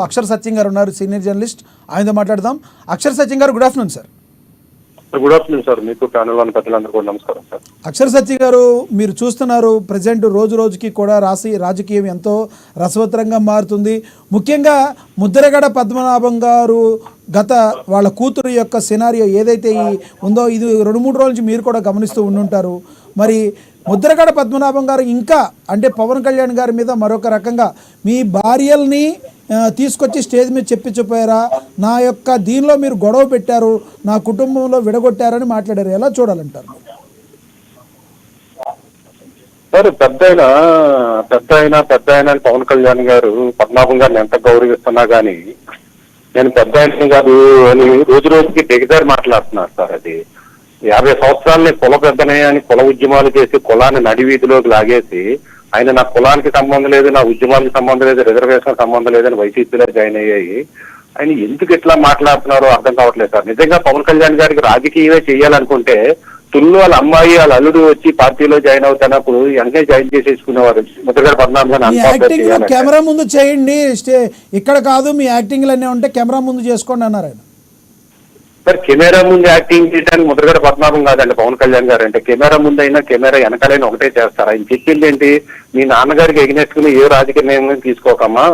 అక్షర్ సత్యం గారు ఉన్నారు, senior journalist. ఆయనతో మాట్లాడదాం. అక్షర్ సత్యం గారు, good afternoon sir. Good afternoon sir. మీకు ప్యానల్ వన్ పెద్దలందరూ కూడా నమస్కారం సార్. అక్షర్ సత్యం గారు, మీరు చూస్తున్నారు ప్రజెంట్ రోజు రోజుకి కూడా రాజకీయం ఎంతో రసవత్తరంగా మారుతుంది. ముఖ్యంగా ముద్రగడ పద్మనాభం గారు గత వాళ్ళ కూతురు యొక్క సినారియో ఏదైతే ఉందో ఇది 2-3 రోజుల నుంచి మీరు కూడా గమనిస్తూ ఉండుంటారు. మరి ముద్రగడ పద్మనాభం గారు ఇంకా అంటే పవన్ కళ్యాణ్ గారి మీద మరొక రకంగా మీ భార్యల్ని తీసుకొచ్చి స్టేజ్ మీద చెప్పిపోయారా, నా యొక్క దీనిలో మీరు గొడవ పెట్టారు, నా కుటుంబంలో విడగొట్టారని మాట్లాడారు. ఎలా చూడాలంటారు సార్? పెద్ద ఆయన పవన్ కళ్యాణ్ గారు పద్మనాభం గారిని ఎంత గౌరవిస్తున్నా గానీ నేను పెద్ద ఆయన గారు అని రోజు రోజుకి దిగజారి మాట్లాడుతున్నారు సార్. అది 50 సంవత్సరాలని కుల పెద్దనే అని కుల ఉద్యమాలు చేసి కులాన్ని నడివీధిలోకి లాగేసి ఆయన నా కులానికి సంబంధం లేదు, నా ఉద్యమానికి సంబంధం లేదు, రిజర్వేషన్ సంబంధం లేదని వైసీపీలో జాయిన్ అయ్యాయి. ఆయన ఎందుకు ఇట్లా మాట్లాడుతున్నారో అర్థం కావట్లేదు సార్. నిజంగా పవన్ కళ్యాణ్ గారికి రాజకీయమే చేయాలనుకుంటే తుల్లు వాళ్ళ అమ్మాయి వాళ్ళ అల్లుడు వచ్చి పార్టీలో జాయిన్ అవుతున్నప్పుడు వెంటనే జాయిన్ చేసేసుకునేవారు. ముద్రగడ పద్మనాభం కెమెరా ముందు చేయండి, ఇక్కడ కాదు మీ యాక్టింగ్లు అన్నీ ఉంటే కెమెరా ముందు చేసుకోండి అన్నారు ఆయన. సార్ కెమెరా ముందు యాక్టింగ్ చేయడానికి ముద్రగడ పద్మనాభం కాదండి పవన్ కళ్యాణ్ గారు. అంటే కెమెరా ముందు అయినా కెమెరా వెనకాలైనా ఒకటే చేస్తారు. ఆయన చెప్పింది ఏంటి, మీ నాన్నగారికి ఎగినెట్టుకుని ఏ రాజకీయ నిర్ణయం తీసుకోకమ్మా,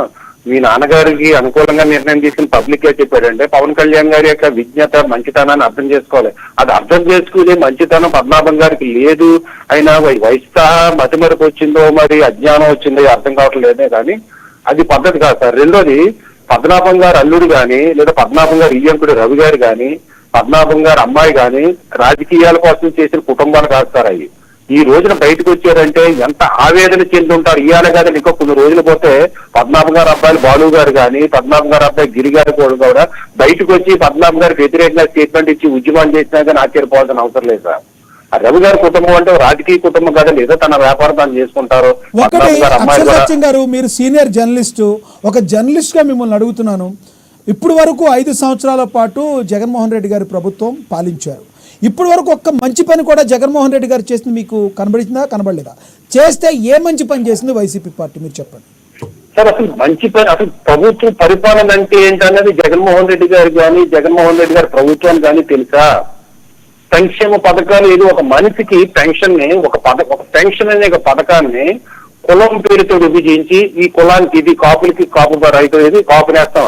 మీ నాన్నగారికి అనుకూలంగా నిర్ణయం తీసుకుని పబ్లిక్ గా చెప్పాడంటే పవన్ కళ్యాణ్ గారి యొక్క విజ్ఞత మంచితనాన్ని అర్థం చేసుకోవాలి. అది అర్థం చేసుకునే మంచితనం పద్మనాభం గారికి లేదు. అయినా వయసు మతిమరుపు వచ్చిందో మరి అజ్ఞానం వచ్చిందో అర్థం కావట్లేదే కానీ అది పద్ధతి కాదు సార్. రెండోది, పద్మనాభం గారు అల్లుడు గాని లేదా పద్మనాభం గారు ఇయ్యంకుడు రవి గారు గాని పద్మనాభం గారు అమ్మాయి గాని రాజకీయాల కోసం చేసిన కుటుంబాలు కాదు సార్. అవి ఈ రోజున బయటకు వచ్చారంటే ఎంత ఆవేదన చెంది ఉంటారు. ఇవాళ కాదని ఇంకో కొన్ని రోజులు పోతే పద్మనాభం గారు అబ్బాయిలు బాలు గారు కానీ పద్మనాభం గారు అబ్బాయి గిరి గారు కూడా బయటకు వచ్చి పద్మనాభం గారికి వ్యతిరేకంగా స్టేట్మెంట్ ఇచ్చి ఉద్యమాలు చేసినా కానీ ఆశ్చర్యపోవాల్సిన అవసరం లేదు సార్. ఆ రవి గారి కుటుంబం అంటే రాజకీయ కుటుంబం కాదండి, ఏదో తన వ్యాపారం తాను చేసుకుంటారు. గారు, మీరు సీనియర్ జర్నలిస్టు, ఒక జర్నలిస్ట్ గా మిమ్మల్ని అడుగుతున్నాను. ఇప్పుడు వరకు 5 సంవత్సరాల పాటు జగన్మోహన్ రెడ్డి గారి ప్రభుత్వం పాలించారు. ఇప్పటి వరకు ఒక్క మంచి పని కూడా జగన్మోహన్ రెడ్డి గారు చేసింది మీకు కనబడిందా, కనబడలేదా? చేస్తే ఏ మంచి పని చేసింది వైసీపీ పార్టీ, మీరు చెప్పండి సార్. అసలు మంచి పని, అసలు ప్రభుత్వ పరిపాలన అంటే ఏంటనేది జగన్మోహన్ రెడ్డి గారు కానీ జగన్మోహన్ రెడ్డి గారి ప్రభుత్వానికి కానీ తెలుసా? సంక్షేమ పథకాలు ఏదో ఒక మనిషికి పెన్షన్ ని ఒక పెన్షన్ అనే ఒక పథకాన్ని కులం పేరుతో విభజించి ఈ కులానికి ఇది కాపులకి కాపు రైతు ఇది కాపు నేస్తాం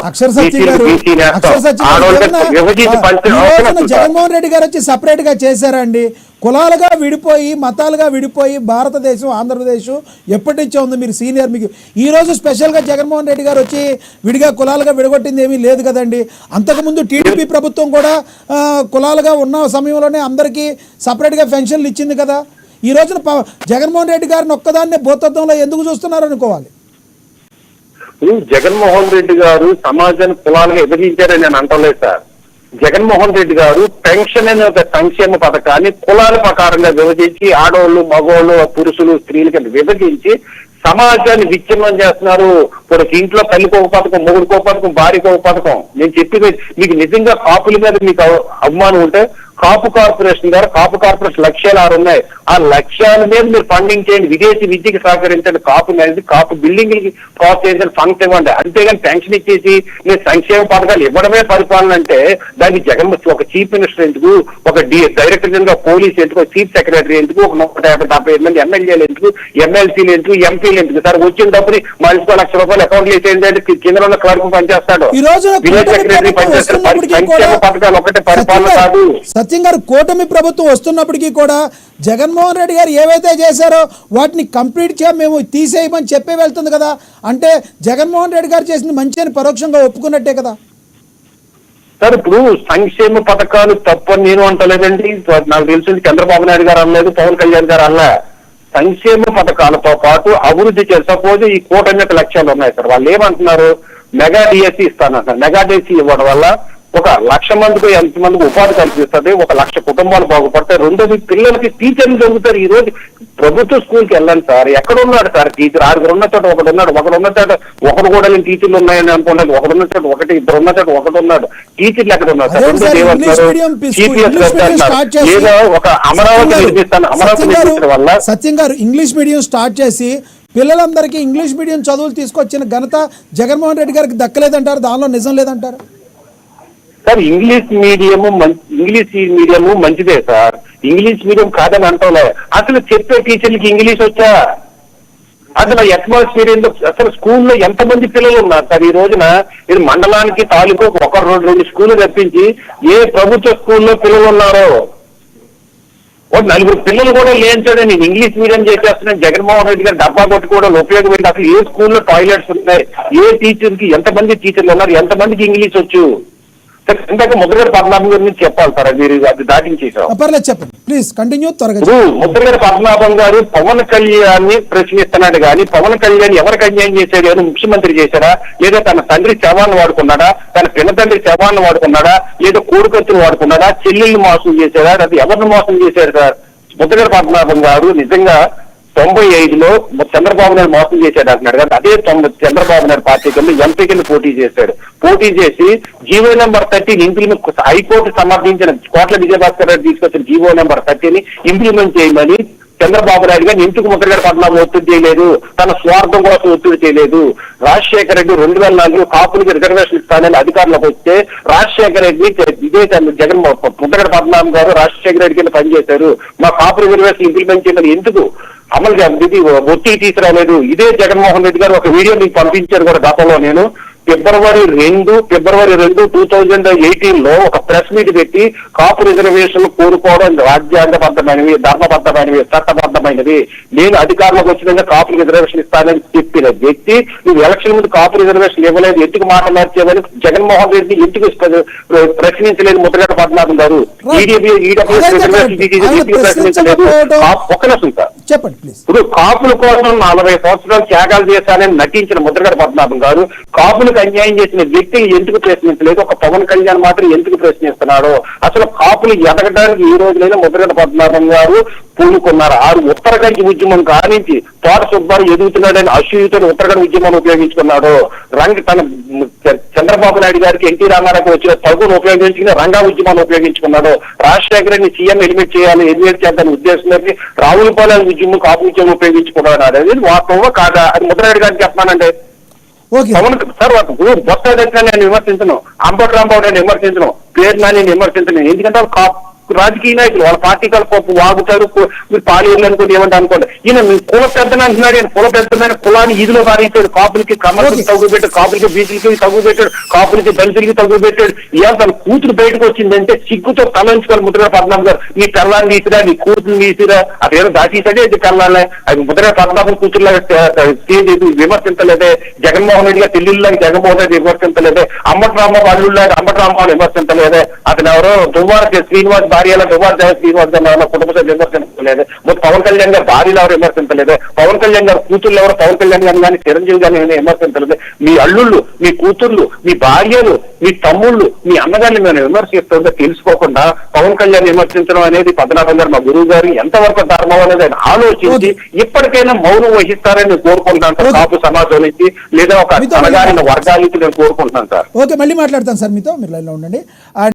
జగన్మోహన్ రెడ్డి గారు వచ్చి సపరేట్ గా చేశారండి. కులాలుగా విడిపోయి మతాలుగా విడిపోయి భారతదేశం ఆంధ్రప్రదేశ్ ఎప్పటి నుంచో ఉంది. మీరు సీనియర్, మీకు ఈ రోజు స్పెషల్గా జగన్మోహన్ రెడ్డి గారు వచ్చి విడిగా కులాలుగా విడగొట్టింది ఏమీ లేదు కదండి. అంతకుముందు టీడీపీ ప్రభుత్వం కూడా కులాలుగా ఉన్న సమయంలోనే అందరికీ సపరేట్గా పెన్షన్లు ఇచ్చింది కదా. ఈ రోజున జగన్మోహన్ రెడ్డి గారిని ఒక్కదాన్నే భూతత్వంలో ఎందుకు చూస్తున్నారు అనుకోవాలి. జగన్మోహన్ రెడ్డి గారు సమాజాన్ని కులాలుగా విభజించారని నేను అంటలేదు సార్. జగన్మోహన్ రెడ్డి గారు పెన్షన్ అనే ఒక సంక్షేమ పథకాన్ని కులాల ప్రకారంగా విభజించి ఆడవాళ్ళు మగవాళ్ళు పురుషులు స్త్రీలకి విభజించి సమాజాన్ని విచ్ఛిన్నం చేస్తున్నారు. ఇప్పుడు ఇంట్లో తల్లికి ఒక పథకం, మొగుడికి ఒక పథకం, భార్యకి ఒక పథకం. నేను చెప్పేది మీకు నిజంగా కాపుల మీద మీకు అభిమానం ఉంటే కాపు కార్పొరేషన్ ద్వారా కాపు కార్పొరేషన్ లక్ష్యాలు 6 ఉన్నాయి. ఆ లక్ష్యాల మీద మీరు ఫండింగ్ చేయండి, విదేశీ విద్యకి సహకరించండి, కాపు అనేది కాపు బిల్డింగ్ ప్రోత్సహించండి, ఫండ్స్ ఇవ్వండి. అంతేగాని పెన్షన్ ఇచ్చేసి మీరు సంక్షేమ పథకాలు ఇవ్వడమే పరిపాలన అంటే దానికి జగన్ ఒక చీఫ్ మినిస్టర్ ఎందుకు, ఒక డైరెక్టర్ జనరల్ పోలీస్ ఎందుకు, చీఫ్ సెక్రటరీ ఎందుకు, ఒక 150-70 మంది ఎమ్మెల్యేలు ఎందుకు, ఎమ్మెల్సీలు ఎందుకు, ఎంపీలు ఎందుకు సార్? వచ్చిన డబ్బుని మనిషికి ₹1,00,000 అకౌంట్లు వేసేయండి, కింద ఉన్న క్లర్క్ పనిచేస్తాడు, విలేజ్ సెక్రటరీ పనిచేస్తాడు. సంక్షేమ పథకాలు ఒకటే పరిపాలన కాదు. సత్యం గారు, కూటమి ప్రభుత్వం వస్తున్నప్పటికీ కూడా జగన్మోహన్ రెడ్డి గారు ఏవైతే చేశారో వాటిని కంప్లీట్ మేము తీసేయమని చెప్పే వెళ్తుంది కదా. అంటే జగన్మోహన్ రెడ్డి గారు చేసింది మంచి అని పరోక్షంగా ఒప్పుకున్నట్టే కదా సార్. ఇప్పుడు సంక్షేమ పథకాలు తప్పని నేను అంటలేదండి. నాకు తెలిసింది చంద్రబాబు నాయుడు గారు అనలేదు, పవన్ కళ్యాణ్ గారు అనలే. సంక్షేమ పథకాలతో పాటు అభివృద్ధి చేసి సపోజ్ ఈ కూటమి యొక్క లక్ష్యాలు ఉన్నాయి సార్. వాళ్ళు ఏమంటున్నారు, మెగా డిఎస్సీ ఇస్తానంటారు. మెగా డిఎస్సీ ఇవ్వడం వల్ల 1,00,000 మందికి ఎంతమందికి ఉపాధి కల్పిస్తుంది, 1,00,000 కుటుంబాలు బాగుపడతాయి. రెండోది పిల్లలకి టీచర్లు దొరుకుతారు. ఈ రోజు ప్రభుత్వ స్కూల్కి వెళ్ళండి సార్, ఎక్కడ ఉన్నాడు సార్ టీచర్? 6 ఉన్న చోట ఒకడు ఉన్నాడు, ఒకడు ఉన్న చోట ఒకడు కూడా లేని టీచర్లు ఉన్నాయని అనుకున్నాడు, ఒకడు ఉన్న చోట ఒకటి, 2 ఉన్న చోట ఒకటి ఉన్నాడు. టీచర్లు ఎక్కడ ఉన్నారు సార్? ఏదో ఒక అమరావతి నిర్మిస్తాను, అమరావతి నిర్మించడం వల్ల. సత్యం గారు, ఇంగ్లీష్ మీడియం స్టార్ట్ చేసి పిల్లలందరికీ ఇంగ్లీష్ మీడియం చదువులు తీసుకొచ్చిన ఘనత జగన్మోహన్ రెడ్డి గారికి దక్కలేదంటారు, దానిలో నిజం లేదంటారు? సార్ ఇంగ్లీష్ మీడియం మంచిదే సార్, ఇంగ్లీష్ మీడియం కాదని అంటలే. అసలు చెప్పే టీచర్లకి ఇంగ్లీష్ వచ్చా? అసలు అట్మాస్ఫియర్ అసలు స్కూల్లో ఎంతమంది పిల్లలు ఉన్నారు సార్? ఈ రోజున ఇది మండలానికి తాలూకు ఒక రెండు స్కూళ్ళు తప్పించి ఏ ప్రభుత్వ స్కూల్లో పిల్లలు ఉన్నారో ఒక 4 పిల్లలు కూడా లేంచాడు. నేను ఇంగ్లీష్ మీడియం చేసేస్తున్నాను, జగన్మోహన్ రెడ్డి గారు డబ్బా కొట్టుకోవడం ఉపయోగపడి అసలు ఏ స్కూల్లో టాయిలెట్స్ ఉన్నాయి, ఏ టీచర్కి ఎంతమంది టీచర్లు ఉన్నారు, ఎంతమందికి ఇంగ్లీష్ వచ్చు? ఇందాక ముద్రగడ పద్మనాభం గారి నుంచి చెప్పాలి సార్, మీరు అది దాటించేసాం. పర్లేదు చెప్పండి ప్లీజ్, కంటిన్యూ త్వరగా. ముద్రగడ పద్మనాభం గారు పవన్ కళ్యాణ్ ప్రశ్నిస్తున్నాడు కానీ పవన్ కళ్యాణ్ ఎవరికి అన్యాయం చేశాడు? అని ముఖ్యమంత్రి చేశాడా, లేదా తన తండ్రి శవాన్ని వాడుకున్నాడా, తన పిన్న తండ్రి శవాన్ని వాడుకున్నాడా, లేదా కోడికత్తులు వాడుకున్నాడా, చెల్లెల్ని మోసం చేశాడా, అది ఎవరిని మోసం చేశాడు సార్? ముద్రగడ పద్మనాభం గారు నిజంగా 95లో చంద్రబాబు నాయుడు మోసం చేశాడు అంటున్నాడు కదా, అదే చంద్రబాబు నాయుడు పార్టీ కింద ఎంపీ కింద పోటీ చేశాడు. పోటీ చేసి జీవో నెంబర్ 30 ఇంప్లిమెంట్ హైకోర్టు సమర్థించిన కోట్ల విజయభాస్కర్ రెడ్డి తీసుకొచ్చిన జీవో నెంబర్ 30 ఇంప్లిమెంట్ చేయమని చంద్రబాబు నాయుడు గారు ఎందుకు ముద్రగడ పద్మనాభం ఒత్తిడి చేయలేదు? తన స్వార్థం కోసం ఒత్తిడి చేయలేదు. రాజశేఖర రెడ్డి 2004లో కాపులకి రిజర్వేషన్ ఇస్తానని అధికారంలోకి వస్తే రాజశేఖర రెడ్డి ఇదే ముద్రగడ పద్మనాభం గారు రాజశేఖర రెడ్డి కింద పనిచేశారు. మా కాపు రిజర్వేషన్ ఇంప్లిమెంట్ చేయమని ఎందుకు అమలు ఇది ఒత్తిడి తీసుకురాలేదు? ఇదే జగన్మోహన్ రెడ్డి గారు ఒక వీడియో మీకు పంపించారు కూడా గతంలో. నేను ఫిబ్రవరి 2, 2018లో ఒక ప్రెస్ మీట్ పెట్టి కాపు రిజర్వేషన్ కోరుకోవడం రాజ్యాంగబద్ధమైనవి, ధర్మబద్ధమైనవి, చట్టబద్ధమైనవి, నేను అధికారంలోకి వచ్చిన కాపు రిజర్వేషన్ ఇస్తానని చెప్పిన వ్యక్తి నువ్వు ఎలక్షన్ ముందు కాపు రిజర్వేషన్ ఇవ్వలేదు, ఎందుకు మాట మార్చేవని జగన్మోహన్ రెడ్డి ఎందుకు ప్రశ్నించలేదు ముద్రగడ పద్మనాభం గారు? చెప్పండి ప్లీజ్. ఇప్పుడు కాపుల కోసం 40 సంవత్సరాలు త్యాగాలు చేశానని నటించిన ముద్రగడ పద్మనాభం గారు కాపులకు అన్యాయం చేసిన వ్యక్తిని ఎందుకు ప్రశ్నించలేదు? ఒక పవన్ కళ్యాణ్ మాత్రం ఎందుకు ప్రశ్నిస్తున్నాడో? అసలు కాపులు ఎదగడానికి ఈ రోజునైనా ముద్రగడ పద్మనాభం గారు పూనుకున్నారు. ఉత్తరగంజి ఉద్యమం కానించి తోట సుబ్బారు ఎదుగుతున్నాడని అసూయతో ఉత్తరగంజి ఉద్యమాన్ని ఉపయోగించుకున్నాడు. తన చంద్రబాబు నాయుడు గారికి ఎన్టీ రామారావుకి వచ్చిన తగును ఉపయోగించుకుని రంగా ఉద్యమాన్ని ఉపయోగించుకున్నాడు. రాజశేఖరాన్ని సీఎం ఎలిమినేట్ చేద్దాని ఉద్దేశంతో రావులపాలెం ఉద్యమం కాపు ఉద్యమం ఉపయోగించుకున్నాడు. అనేది వాస్తవం కాదా? అది ముద్రగడ గారికి చెప్పానంటే పవన్ సార్ బొత్స నేను విమర్శించను, అంబటి రాంబాబు నేను విమర్శించను, పేరు నేను విమర్శించను. ఎందుకంటే రాజకీయ నాయకులు వాళ్ళ పార్టీ కలుపు వాగుతారు, మీరు పాలేరు అనుకోండి, ఏమంటే అనుకోండి. ఈయన కుల పెద్దన అంటున్నాడు, ఈయన కుల పెద్దమైన కులాన్ని ఈదులో పారించాడు. కాపులకి కమర్కి తగ్గు పెట్టాడు, కాపులకి బీసీలకి తగ్గు పెట్టాడు, కాపులకి దళితులకి తగ్గు పెట్టాడు. ఇవాళ తన కూతురు బయటకు వచ్చిందంటే సిగ్గుతో తలంచుకోవాలి ముద్రగడ పద్మనాభం గారు. నీ పిల్లాన్ని తీసిరా, నీ కూతురు తీసిరా, అదేదో దాచేసాడే ఇది పిల్లాలే. అది ముద్రగడ పద్మనాభం కూతురులాగా విమర్శించలేదే, జగన్మోహన్ రెడ్డి గారు తెల్లిళ్ళకి జగన్మోహన్ రెడ్డి విమర్శించలేదే, అంబటి రాంబాబు అల్లుళ్ళగా అంబటి రాంబాబు విమర్శించలేదే, అతను ఎవరో దువ్వార శ్రీనివాస్ భార్యలో దువ్వార శ్రీనివాస్ గారు కుటుంబ సభ్యులు విమర్శించలేదు, పవన్ కళ్యాణ్ గారు భార్యలు ఎవరు విమర్శించలేదు, పవన్ కళ్యాణ్ గారు కూతుర్లు ఎవరు పవన్ కళ్యాణ్ గారిని కానీ చిరంజీవి గారిని విమర్శించలేదు. మీ అల్లుళ్ళు, మీ కూతుర్లు, మీ భార్యలు, మీ తమ్ముళ్ళు, మీ అన్నగారిని మేము విమర్శిస్తుందో తెలుసుకోకుండా పవన్ కళ్యాణ్ విమర్శించడం అనేది పద్మనాభం గారు మా గురువు గారు ఎంతవరకు ధర్మం అనేది ఆయన ఆలోచించి ఇప్పటికైనా మౌనం వహిస్తారని కోరుకుంటున్నాను సార్. కాపు సమాజం నుంచి లేదా ఒక అనగారిన వర్గాల నుంచి నేను కోరుకుంటున్నాను సార్. ఓకే, మళ్ళీ మాట్లాడతాను సార్ మీతో, మీరు లైన్లో ఉండండి.